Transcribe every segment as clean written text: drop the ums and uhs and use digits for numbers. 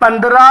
15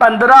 15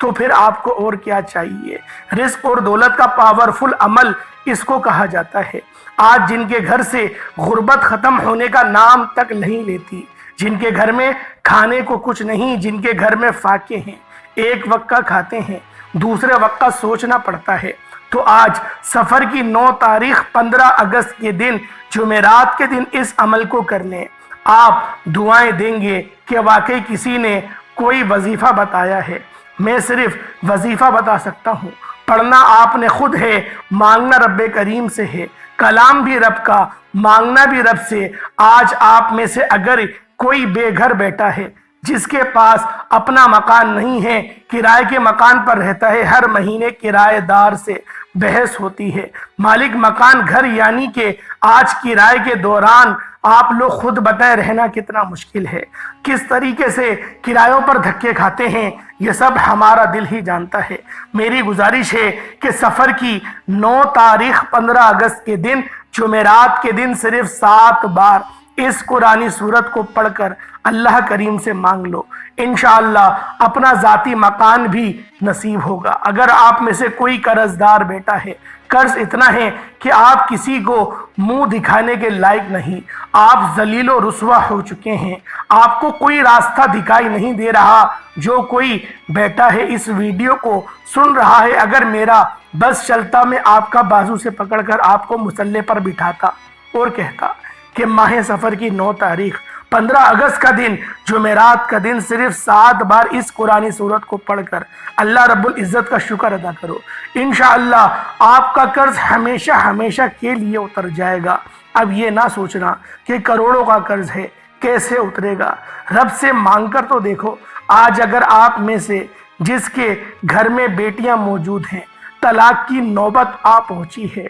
تو پھر آپ کو اور کیا چاہیے۔ رزق اور دولت کا پاورفل عمل اس کو کہا جاتا ہے۔ آج جن کے گھر سے غربت ختم ہونے کا نام تک نہیں لیتی، جن کے گھر میں کھانے کو کچھ نہیں، جن کے گھر میں فاقے ہیں، ایک وقت کا کھاتے ہیں، دوسرے وقت کا سوچنا پڑتا ہے، تو آج سفر کی 9 تاریخ 15 اگست کے دن جمعرات کے دن اس عمل کو کر لیں۔ آپ دعائیں دیں گے کہ واقعی کسی نے کوئی وظیفہ بتایا ہے۔ میں صرف وظیفہ بتا سکتا ہوں، پڑھنا آپ نے خود ہے، مانگنا رب کریم سے ہے، کلام بھی رب کا، مانگنا بھی رب سے۔ آج آپ میں سے اگر کوئی بے گھر بیٹھا ہے، جس کے پاس اپنا مکان نہیں ہے، کرائے کے مکان پر رہتا ہے، ہر مہینے کرائے دار سے بحث ہوتی ہے، مالک مکان گھر یعنی کہ آج کرائے کے دوران آپ لوگ خود بتائیں رہنا کتنا مشکل ہے، کس طریقے سے کرایوں پر دھکے کھاتے ہیں، یہ سب ہمارا دل ہی جانتا ہے۔ میری گزارش ہے کہ سفر کی 9 تاریخ 15 اگست کے دن جمعرات کے دن صرف 7 بار اس قرآنی سورت کو پڑھ کر اللہ کریم سے مانگ لو، انشاءاللہ اپنا ذاتی مکان بھی نصیب ہوگا۔ اگر آپ میں سے کوئی قرض دار بیٹا ہے، قرض اتنا ہے کہ آپ کسی کو منہ دکھانے کے لائق نہیں، آپ ذلیل و رسوا ہو چکے ہیں، آپ کو کوئی راستہ دکھائی نہیں دے رہا، جو کوئی بیٹا ہے اس ویڈیو کو سن رہا ہے، اگر میرا بس چلتا میں آپ کا بازو سے پکڑ کر آپ کو مسلح پر بٹھاتا اور کہتا کہ ماہ سفر کی 9 تاریخ 15 اگست کا دن جمعرات کا دن صرف 7 بار اس قرآنی سورت کو پڑھ کر اللہ رب العزت کا شکر ادا کرو، انشاءاللہ آپ کا قرض ہمیشہ ہمیشہ کے لیے اتر جائے گا۔ اب یہ نہ سوچنا کہ کروڑوں کا قرض ہے کیسے اترے گا، رب سے مانگ کر تو دیکھو۔ آج اگر آپ میں سے جس کے گھر میں بیٹیاں موجود ہیں، طلاق کی نوبت آ پہنچی ہے،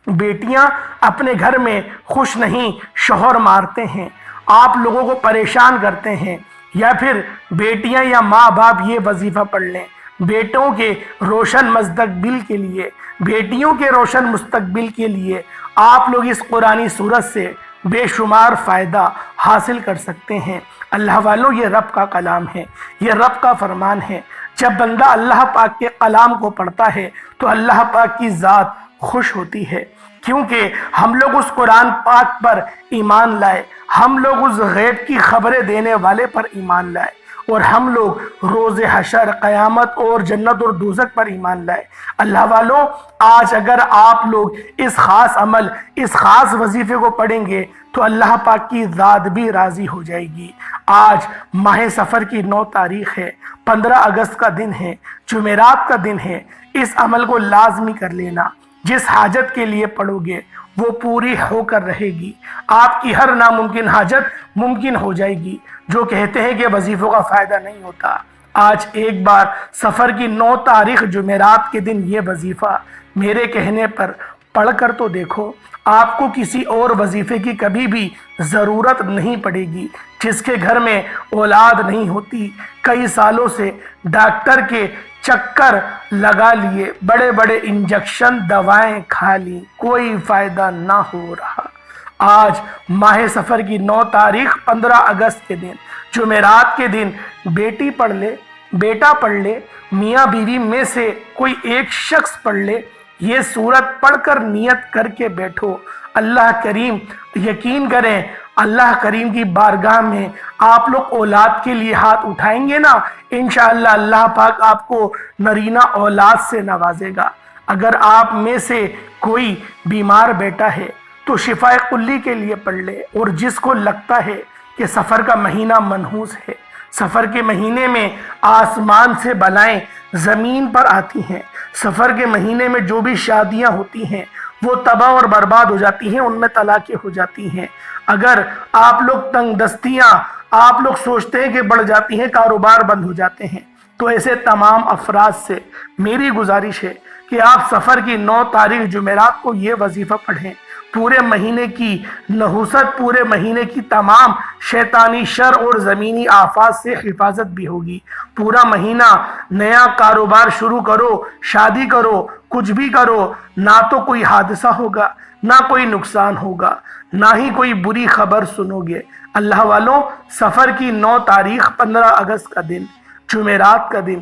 بیٹیاں اپنے گھر میں خوش نہیں، شوہر مارتے ہیں، آپ لوگوں کو پریشان کرتے ہیں، یا پھر بیٹیاں یا ماں باپ یہ وظیفہ پڑھ لیں، بیٹوں کے روشن مستقبل کے لیے، بیٹیوں کے روشن مستقبل کے لیے آپ لوگ اس قرآنی سورت سے بے شمار فائدہ حاصل کر سکتے ہیں۔ اللہ والوں، یہ رب کا کلام ہے، یہ رب کا فرمان ہے۔ جب بندہ اللہ پاک کے کلام کو پڑھتا ہے تو اللہ پاک کی ذات خوش ہوتی ہے، کیونکہ ہم لوگ اس قرآن پاک پر ایمان لائے، ہم لوگ اس غیب کی خبریں دینے والے پر ایمان لائے، اور ہم لوگ روز حشر، قیامت اور جنت اور دوزخ پر ایمان لائے۔ اللہ والوں، آج اگر آپ لوگ اس خاص عمل، اس خاص وظیفے کو پڑھیں گے تو اللہ پاک کی ذات بھی راضی ہو جائے گی۔ آج ماہ سفر کی 9 تاریخ ہے، 15 اگست کا دن ہے، جمعرات کا دن ہے، اس عمل کو لازمی کر لینا۔ جس حاجت کے لیے پڑھو گے وہ پوری ہو کر رہے گی، آپ کی ہر ناممکن حاجت ممکن ہو جائے گی۔ جو کہتے ہیں کہ وظیفوں کا فائدہ نہیں ہوتا، آج ایک بار سفر کی 9 تاریخ جمعرات کے دن یہ وظیفہ میرے کہنے پر پڑھ کر تو دیکھو، آپ کو کسی اور وظیفے کی کبھی بھی ضرورت نہیں پڑے گی۔ جس کے گھر میں اولاد نہیں ہوتی، کئی سالوں سے ڈاکٹر کے چکر لگا لیے، بڑے بڑے انجیکشن دوائیں کھا لی، کوئی فائدہ نہ ہو رہا، آج ماہ سفر کی 9 تاریخ 15 اگست کے دن جمعرات کے دن بیٹی پڑھ لے، بیٹا پڑھ لے، میاں بیوی میں سے کوئی ایک شخص پڑھ لے، یہ سورت پڑھ کر نیت کر کے بیٹھو، اللہ کریم، یقین کریں اللہ کریم کی بارگاہ میں آپ لوگ اولاد کے لیے ہاتھ اٹھائیں گے نا، انشاءاللہ اللہ پاک آپ کو نرینہ اولاد سے نوازے گا۔ اگر آپ میں سے کوئی بیمار بیٹا ہے تو شفائے کلی کے لیے پڑھ لے، اور جس کو لگتا ہے کہ سفر کا مہینہ منحوس ہے، سفر کے مہینے میں آسمان سے بلائیں زمین پر آتی ہیں، سفر کے مہینے میں جو بھی شادیاں ہوتی ہیں وہ تباہ اور برباد ہو جاتی ہیں، ان میں طلاقیں ہو جاتی ہیں۔ اگر آپ لوگ تنگ دستیاں آپ لوگ سوچتے ہیں کہ بڑھ جاتی ہیں، کاروبار بند ہو جاتے ہیں، تو ایسے تمام افراد سے میری گزارش ہے کہ آپ سفر کی 9 تاریخ جمعرات کو یہ وظیفہ پڑھیں، پورے مہینے کی نحوست، پورے مہینے کی تمام شیطانی شر اور زمینی آفات سے حفاظت بھی ہوگی۔ پورا مہینہ نیا کاروبار شروع کرو، شادی کرو، کچھ بھی کرو، نہ تو کوئی حادثہ ہوگا، نہ کوئی نقصان ہوگا، نہ ہی کوئی بری خبر سنو گے۔ اللہ والوں، سفر کی 9 تاریخ 15 اگست کا دن، جمعرات کا دن،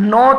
9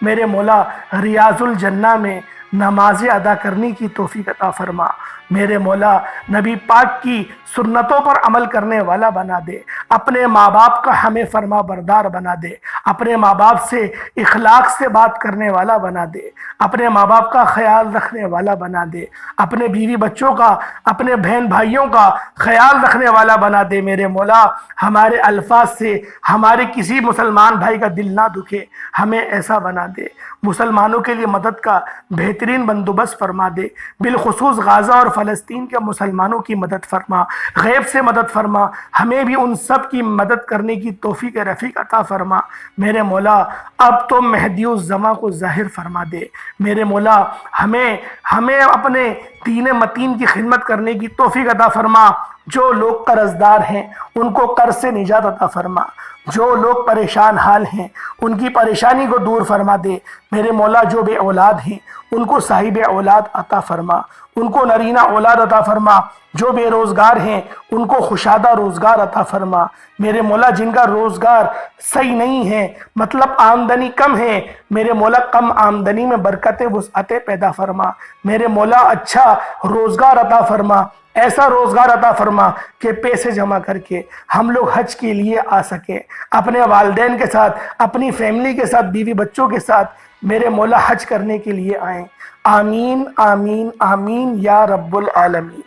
میرے مولا ریاض الجنہ میں نمازیں ادا کرنے کی توفیق عطا فرما۔ میرے مولا نبی پاک کی سنتوں پر عمل کرنے والا بنا دے، اپنے ماں باپ کا ہمیں فرما بردار بنا دے، اپنے ماں باپ سے اخلاق سے بات کرنے والا بنا دے، اپنے ماں باپ کا خیال رکھنے والا بنا دے، اپنے بیوی بچوں کا، اپنے بہن بھائیوں کا خیال رکھنے والا بنا دے۔ میرے مولا ہمارے الفاظ سے ہمارے کسی مسلمان بھائی کا دل نہ دکھے، ہمیں ایسا بنا دے۔ مسلمانوں کے لیے مدد کا بہترین بندوبست فرما دے، بالخصوص غازہ اور فلسطین کے مسلمانوں کی مدد فرما، غیب سے مدد فرما، ہمیں بھی ان سب کی مدد کرنے کی توفیق رفیق عطا فرما۔ میرے مولا اب تو مہدی الزماں کو ظاہر فرما دے۔ میرے مولا ہمیں اپنے دین متین کی خدمت کرنے کی توفیق عطا فرما۔ جو لوگ قرضدار ہیں ان کو قرض سے نجات عطا فرما، جو لوگ پریشان حال ہیں ان کی پریشانی کو دور فرما دے۔ میرے مولا جو بے اولاد ہیں ان کو صاحب اولاد عطا فرما، ان کو نرینہ اولاد عطا فرما۔ جو بے روزگار ہیں ان کو خوشادہ روزگار عطا فرما۔ میرے مولا جن کا روزگار صحیح نہیں ہے، مطلب آمدنی کم ہے، میرے مولا کم آمدنی میں برکت وسعت پیدا فرما۔ میرے مولا اچھا روزگار عطا فرما، ایسا روزگار عطا فرما کہ پیسے جمع کر کے ہم لوگ حج کے لیے آ سکیں، اپنے والدین کے ساتھ، اپنی فیملی کے ساتھ، بیوی بچوں کے ساتھ میرے مولا حج کرنے کے لیے آئیں۔ آمین آمین آمین یا رب العالمین۔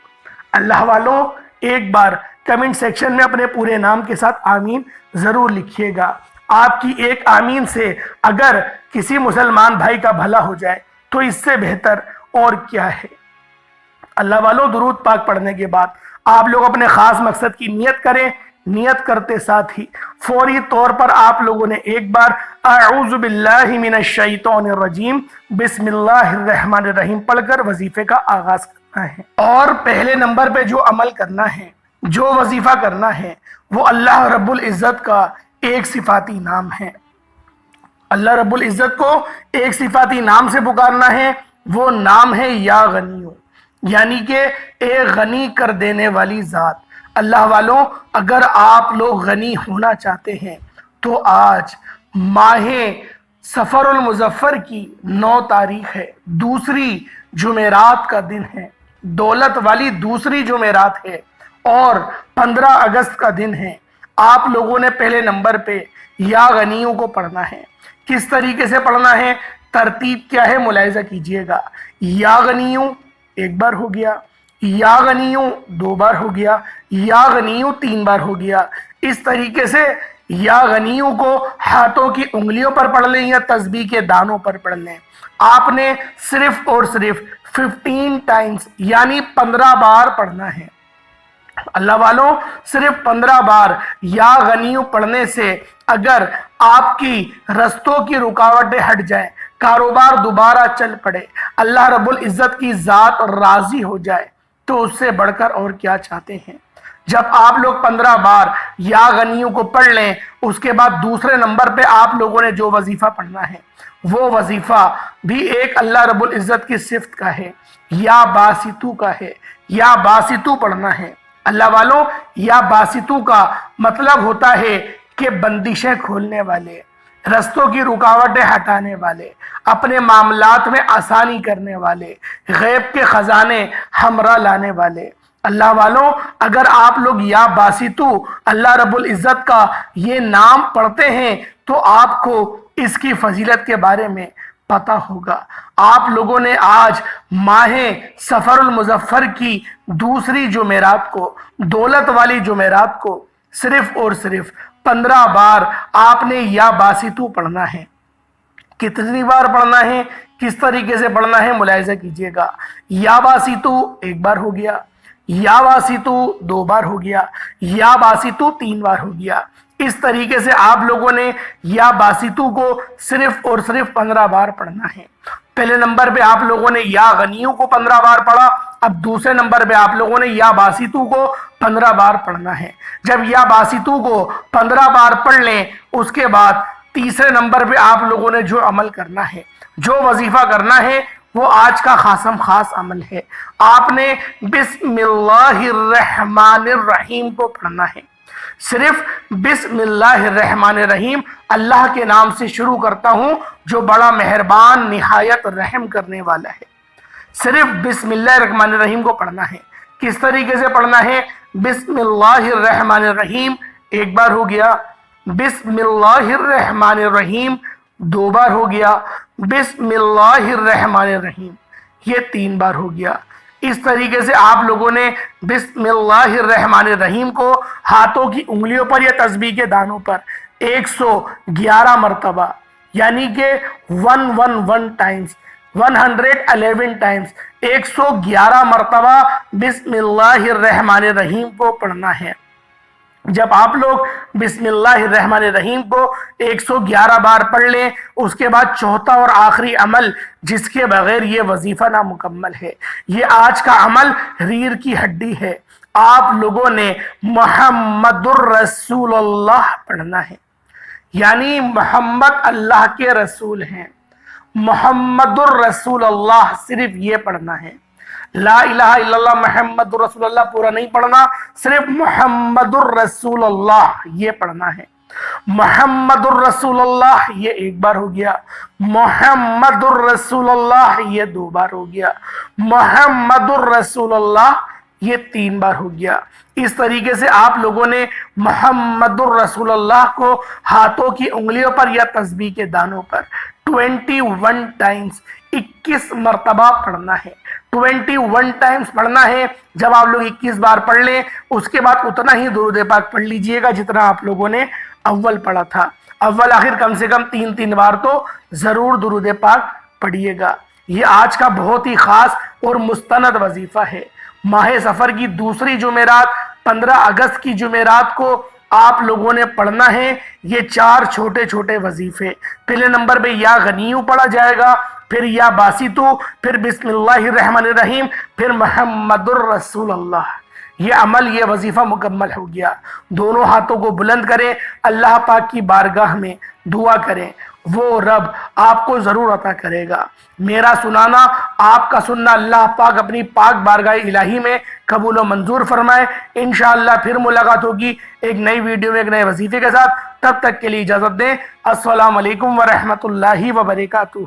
اللہ والوں ایک بار کمنٹ سیکشن میں اپنے پورے نام کے ساتھ آمین ضرور لکھیے گا۔ آپ کی ایک آمین سے اگر کسی مسلمان بھائی کا بھلا ہو جائے تو اس سے بہتر اور کیا ہے۔ اللہ والوں درود پاک پڑھنے کے بعد آپ لوگ اپنے خاص مقصد کی نیت کریں۔ نیت کرتے ساتھ ہی فوری طور پر آپ لوگوں نے ایک بار اعوذ باللہ من الشیطان الرجیم بسم اللہ الرحمن الرحیم پڑھ کر وظیفے کا آغاز کرنا ہے۔ اور پہلے نمبر پہ جو عمل کرنا ہے، جو وظیفہ کرنا ہے، وہ اللہ رب العزت کا ایک صفاتی نام ہے۔ اللہ رب العزت کو ایک صفاتی نام سے پکارنا ہے، وہ نام ہے یا غنیو، یعنی کہ ایک غنی کر دینے والی ذات۔ اللہ والوں اگر آپ لوگ غنی ہونا چاہتے ہیں تو آج ماہ سفر المظفر کی 9 تاریخ ہے، دوسری جمعرات کا دن ہے، دولت والی دوسری جمعرات ہے، اور 15 اگست کا دن ہے۔ آپ لوگوں نے پہلے نمبر پہ یا غنیوں کو پڑھنا ہے۔ کس طریقے سے پڑھنا ہے، ترتیب کیا ہے ملاحظہ کیجئے گا۔ یا غنیوں ایک بار ہو گیا، یا غنیوں 2 بار ہو گیا، یا غنیوں 3 بار ہو گیا۔ اس طریقے سے یا غنیوں کو ہاتھوں کی انگلیوں پر پڑھ لیں یا تسبیح کے دانوں پر پڑھ لیں۔ آپ نے صرف اور صرف 15 ٹائمز یعنی 15 بار پڑھنا ہے۔ اللہ والوں صرف 15 بار یا غنیوں پڑھنے سے اگر آپ کی رستوں کی رکاوٹیں ہٹ جائیں، کاروبار دوبارہ چل پڑے، اللہ رب العزت کی ذات راضی ہو جائے، تو اس سے بڑھ کر اور کیا چاہتے ہیں۔ جب آپ لوگ 15 بار یا غنیوں کو پڑھ لیں، اس کے بعد دوسرے نمبر پہ آپ لوگوں نے جو وظیفہ پڑھنا ہے وہ وظیفہ بھی ایک اللہ رب العزت کی صفت کا ہے، یا باسطو کا ہے۔ یا باسطو پڑھنا ہے۔ اللہ والوں یا باسطو کا مطلب ہوتا ہے کہ بندشیں کھولنے والے، رستوں کی رکاوٹیں ہٹانے والے، اپنے معاملات میں آسانی کرنے والے، غیب کے خزانے ہمراہ لانے والے۔ اللہ والوں اگر آپ لوگ یا باسطو اللہ رب العزت کا یہ نام پڑھتے ہیں تو آپ کو اس کی فضیلت کے بارے میں پتہ ہوگا۔ آپ لوگوں نے آج ماہ سفر المظفر کی دوسری جمعرات کو، دولت والی جمعرات کو، صرف اور صرف 15 بار آپ نے یا باسطو پڑھنا ہے۔ کتنی بار پڑھنا ہے، کس طریقے سے پڑھنا ہے ملاحظہ کیجئے گا۔ یا باسطو ایک بار ہو گیا، یا باسطو 2 بار ہو گیا، یا باسطو 3 بار ہو گیا۔ اس طریقے سے آپ لوگوں نے یا باسطو کو صرف اور صرف 15 بار پڑھنا ہے۔ پہلے نمبر پہ آپ لوگوں نے یا غنیوں کو 15 بار پڑھا، اب دوسرے نمبر پہ آپ لوگوں نے یا باسطو کو 15 بار پڑھنا ہے۔ جب یا باسطو کو 15 بار پڑھ لیں، اس کے بعد تیسرے نمبر پہ آپ لوگوں نے جو عمل کرنا ہے، جو وظیفہ کرنا ہے، وہ آج کا خاص عمل ہے۔ آپ نے بسم اللہ الرحمن الرحیم کو پڑھنا ہے۔ صرف بسم اللہ الرحمن الرحیم اللہ کے نام سے شروع کرتا ہوں جو بڑا مہربان نہایت رحم کرنے والا ہے۔ صرف بسم اللہ الرحمن الرحیم کو پڑھنا ہے۔ کس طریقے سے پڑھنا ہے؟ بسم اللہ الرحمن الرحیم ایک بار ہو گیا، بسم اللہ الرحمن الرحیم دو بار ہو گیا، بسم اللہ الرحمن الرحیم یہ تین بار ہو گیا۔ اس طریقے سے آپ لوگوں نے بسم اللہ الرحمن الرحیم کو ہاتھوں کی انگلیوں پر یا تسبیح کے دانوں پر 111 مرتبہ یعنی کہ 111 ٹائمز 111 ٹائمز 111 مرتبہ بسم اللہ الرحمن الرحیم کو پڑھنا ہے۔ جب آپ لوگ بسم اللہ الرحمن الرحیم کو 111 بار پڑھ لیں، اس کے بعد چوتھا اور آخری عمل جس کے بغیر یہ وظیفہ نامکمل ہے، یہ آج کا عمل ریڑھ کی ہڈی ہے۔ آپ لوگوں نے محمد الرسول اللہ پڑھنا ہے، یعنی محمد اللہ کے رسول ہیں، محمد الرسول اللہ صرف یہ پڑھنا ہے۔ لا الہ الا اللہ محمد الرسول اللہ پورا نہیں پڑھنا، صرف محمد الرسول اللہ یہ پڑھنا ہے۔ محمد الرسول اللہ یہ ایک بار ہو گیا، محمد الرسول اللہ یہ دو بار ہو گیا، محمد الرسول اللہ یہ تین بار ہو گیا۔ اس طریقے سے آپ لوگوں نے محمد الرسول اللہ کو ہاتھوں کی انگلیوں پر یا تسبیح کے دانوں پر 21 ٹائمز 21 مرتبہ پڑھنا ہے۔ 21 ٹائمز پڑھنا ہے۔ جب آپ لوگ 21 بار پڑھ لیں، اس کے بعد اتنا ہی درود پاک پڑھ لیجئے گا جتنا آپ لوگوں نے اول پڑھا تھا۔ اول آخر کم سے کم 3 بار تو ضرور درود پاک پڑھیے گا۔ یہ آج کا بہت ہی خاص اور مستند وظیفہ ہے۔ ماہ سفر کی دوسری جمعرات 15 اگست کی جمعرات کو آپ لوگوں نے پڑھنا ہے یہ 4 چھوٹے چھوٹے وظیفے۔ پہلے نمبر پہ یا غنیو پڑھا جائے گا، پھر یا باسطو، پھر بسم اللہ الرحمن الرحیم، پھر محمد الرسول اللہ۔ یہ عمل یہ وظیفہ مکمل ہو گیا۔ دونوں ہاتھوں کو بلند کریں، اللہ پاک کی بارگاہ میں دعا کریں، وہ رب آپ کو ضرور عطا کرے گا۔ میرا سنانا، آپ کا سننا اللہ پاک اپنی پاک بارگاہ الہی میں قبول و منظور فرمائے۔ انشاءاللہ پھر ملاقات ہوگی ایک نئی ویڈیو میں ایک نئے وظیفے کے ساتھ۔ تب تک کے لیے اجازت دیں۔ السلام علیکم ورحمۃ اللہ وبرکاتہ۔